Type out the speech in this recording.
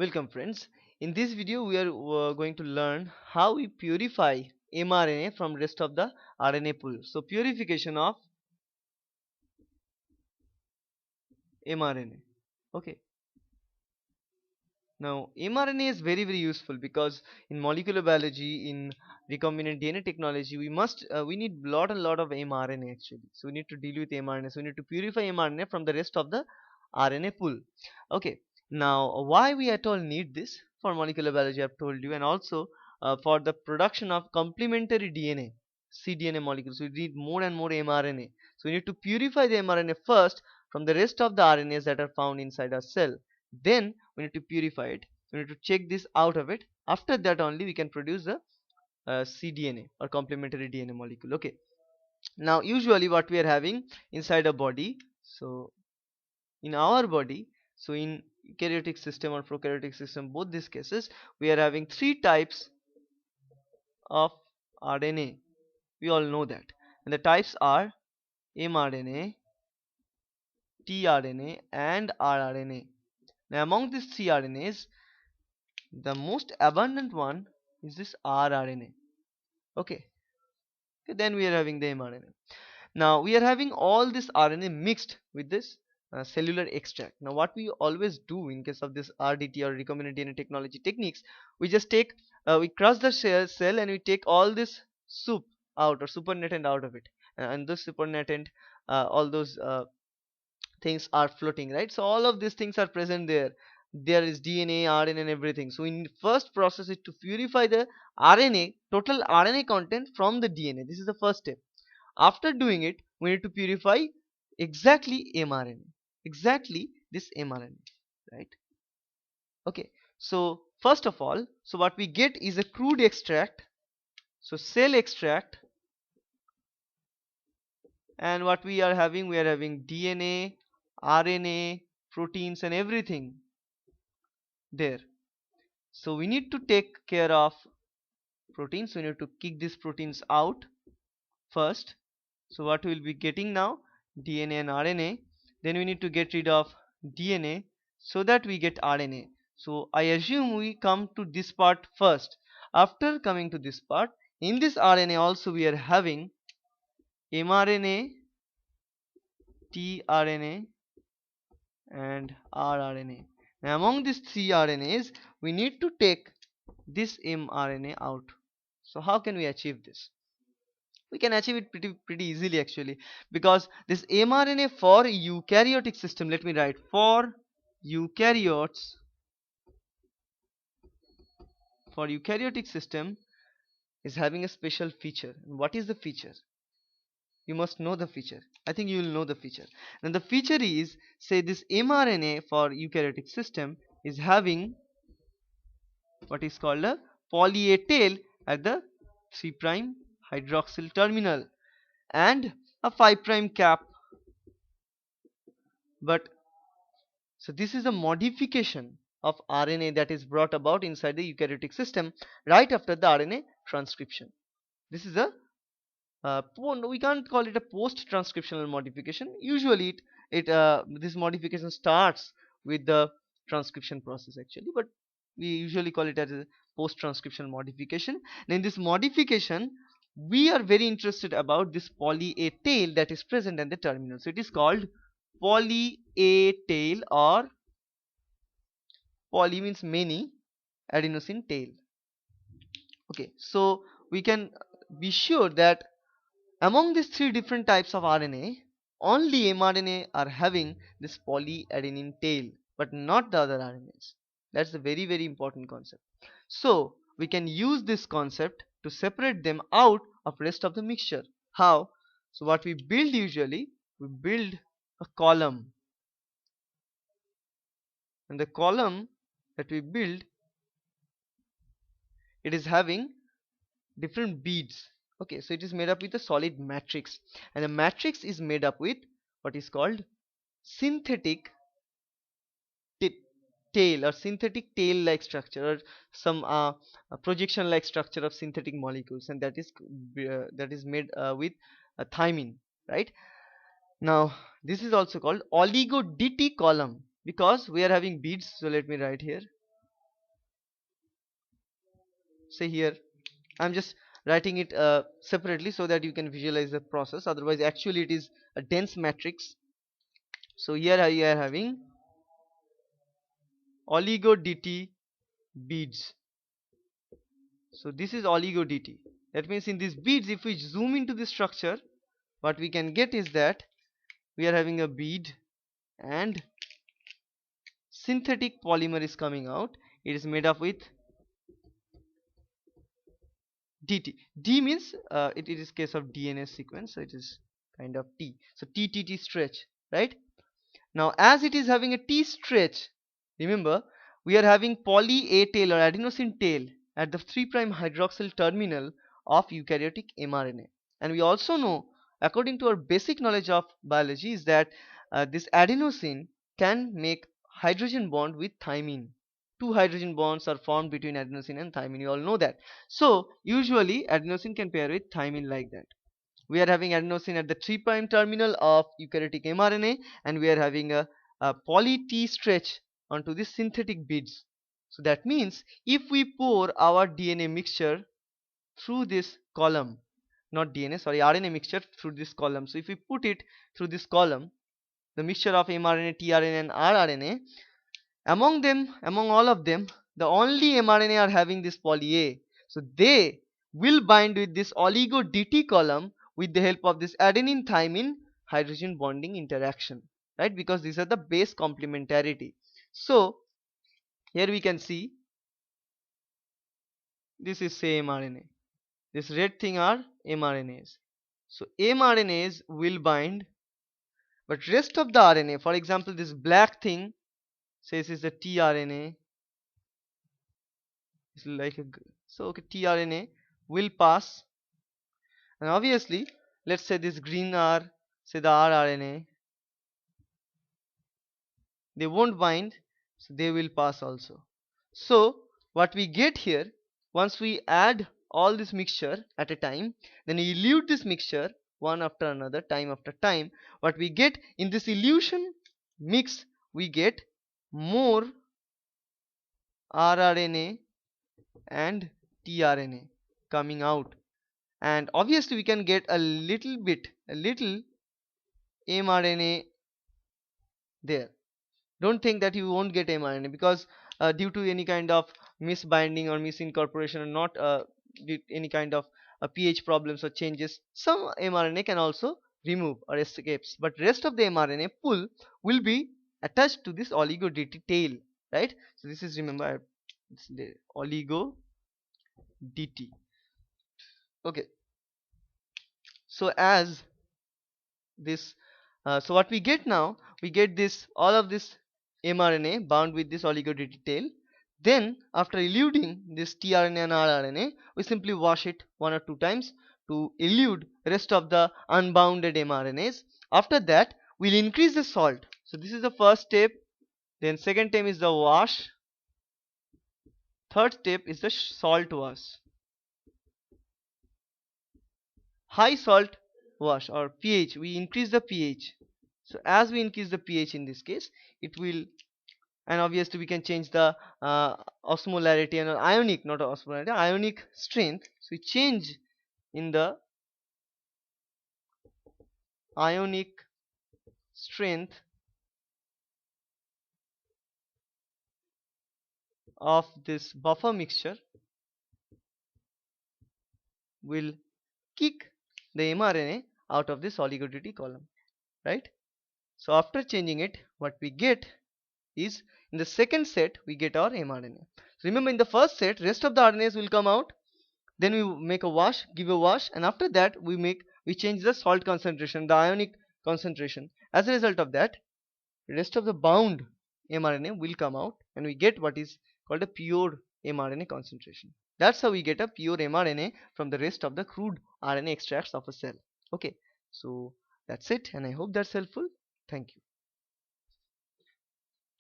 Welcome friends. In this video we are going to learn how we purify mRNA from rest of the RNA pool. So purification of mRNA. Okay. Now mRNA is very useful because in molecular biology, in recombinant DNA technology, we need lot of mRNA actually. So we need to deal with mRNA. So we need to purify mRNA from the rest of the RNA pool. Okay. Now why we at all need this for molecular biology I've told you, and also for the production of complementary DNA, cDNA molecules, we need more and more mRNA. So we need to purify the mRNA first from the rest of the RNAs that are found inside our cell. Then we need to purify it. We need to check this out of it. After that only we can produce the cDNA or complementary DNA molecule. Okay. Now usually what we are having inside a body. So in our body, so in eukaryotic system or prokaryotic system, both these cases, we are having three types of RNA. We all know that. And the types are mRNA, tRNA and rRNA. Now among these three RNAs, the most abundant one is this rRNA. Okay. Then we are having the mRNA. Now we are having all this RNA mixed with this cellular extract. Now what we always do in case of this RDT or recombinant DNA technology techniques, we just take we crush the cell and we take all this soup out or supernatant out of it, and this supernatant, all those things are floating, right? So all of these things are present there. There is DNA, RNA and everything. So in first process is to purify the RNA, total RNA content from the DNA. This is the first step. After doing it, we need to purify exactly mRNA, exactly this mRNA, right? Okay. So first of all, so what we get is a crude extract, so cell extract. And what we are having DNA, RNA, proteins and everything there. So we need to take care of proteins. We need to kick these proteins out first. So what we will be getting now, DNA and RNA. Then we need to get rid of DNA so that we get RNA. So I assume we come to this part first. After coming to this part, in this RNA also we are having mRNA, tRNA and rRNA. Now among these three RNAs, we need to take this mRNA out. So how can we achieve this? We can achieve it pretty easily actually, because this mRNA for eukaryotic system, let me write, for eukaryotes, for eukaryotic system is having a special feature. And what is the feature? You must know the feature. I think you will know the feature. And the feature is, say this mRNA for eukaryotic system is having what is called a poly A tail at the 3' hydroxyl terminal and a 5' cap. But so this is a modification of RNA that is brought about inside the eukaryotic system right after the RNA transcription. This is a we can't call it a post transcriptional modification. Usually this modification starts with the transcription process actually, but we usually call it as a post transcriptional modification. And in this modification, we are very interested about this poly A tail that is present at the terminal. So it is called poly A tail, or poly means many, adenosine tail. Okay, so we can be sure that among these three different types of RNA, only mRNA are having this polyadenine tail, but not the other RNAs. That's a very important concept. So we can use this concept to separate them out of rest of the mixture. How? So what we build usually, we build a column, and the column that we build, it is having different beads. Okay, so it is made up with a solid matrix, and the matrix is made up with what is called synthetic tail, or synthetic tail like structure, or some projection like structure of synthetic molecules, and that is made with thymine, right? Now this is also called oligo DT column because we are having beads. So let me write here say here I'm just writing it separately so that you can visualize the process. Otherwise actually it is a dense matrix. So here you are having oligo DT beads. So this is oligo DT. That means in these beads, if we zoom into the structure, what we can get is that we are having a bead and synthetic polymer is coming out. It is made up with DT. D means it is case of DNA sequence, so it is kind of T. So TTT stretch, right? Now as it is having a T stretch, remember we are having poly A tail or adenosine tail at the 3' hydroxyl terminal of eukaryotic mRNA. And we also know, according to our basic knowledge of biology, is that this adenosine can make hydrogen bond with thymine. Two hydrogen bonds are formed between adenosine and thymine. You all know that. So usually adenosine can pair with thymine like that. We are having adenosine at the 3' terminal of eukaryotic mRNA, and we are having a poly T stretch onto the synthetic beads. So that means if we pour our DNA mixture through this column, not DNA, sorry, RNA mixture through this column. So if we put it through this column, the mixture of mRNA, tRNA and rRNA, among all of them, the only mRNA are having this poly A. So they will bind with this oligo DT column with the help of this adenine thymine hydrogen bonding interaction, right? Because these are the base complementarity. So here we can see this is say mRNA. This red thing are mRNAs. So mRNAs will bind, but rest of the RNA, for example, this black thing says is the tRNA. It's like a so okay, tRNA will pass, and obviously, let's say this green R, say the rRNA, they won't bind, so they will pass also. So what we get here, once we add all this mixture at a time, then we elute this mixture one after another, time after time. What we get in this elution mix, we get more rRNA and tRNA coming out, and obviously we can get a little mRNA there. Don't think that you won't get mRNA, because due to any kind of misbinding or misincorporation, or not any kind of pH problems or changes, some mRNA can also remove or escapes, but rest of the mRNA pool will be attached to this oligo DT tail, right? So this is, remember, it's the oligo DT. Okay, so as this so what we get now, we get this all of this mRNA bound with this oligo DT tail. Then after eluding this tRNA and rRNA, we simply wash it one or two times to elude rest of the unbounded mRNAs. After that we'll increase the salt. So this is the first step. Then second step is the wash. Third step is the salt wash. High salt wash or pH, we increase the pH. So as we increase the pH in this case, it will, and obviously we can change the osmolarity and ionic, not osmolarity, ionic strength. So we change in the ionic strength of this buffer mixture will kick the mRNA out of this oligo DT column, right? So after changing it, what we get is, in the second set we get our mRNA. So remember, in the first set rest of the RNAs will come out, then we make a wash, give a wash, and after that we change the salt concentration, the ionic concentration. As a result of that, rest of the bound mRNA will come out, and we get what is called a pure mRNA concentration. That's how we get a pure mRNA from the rest of the crude RNA extracts of a cell. Okay, so that's it, and I hope that's helpful. Thank you.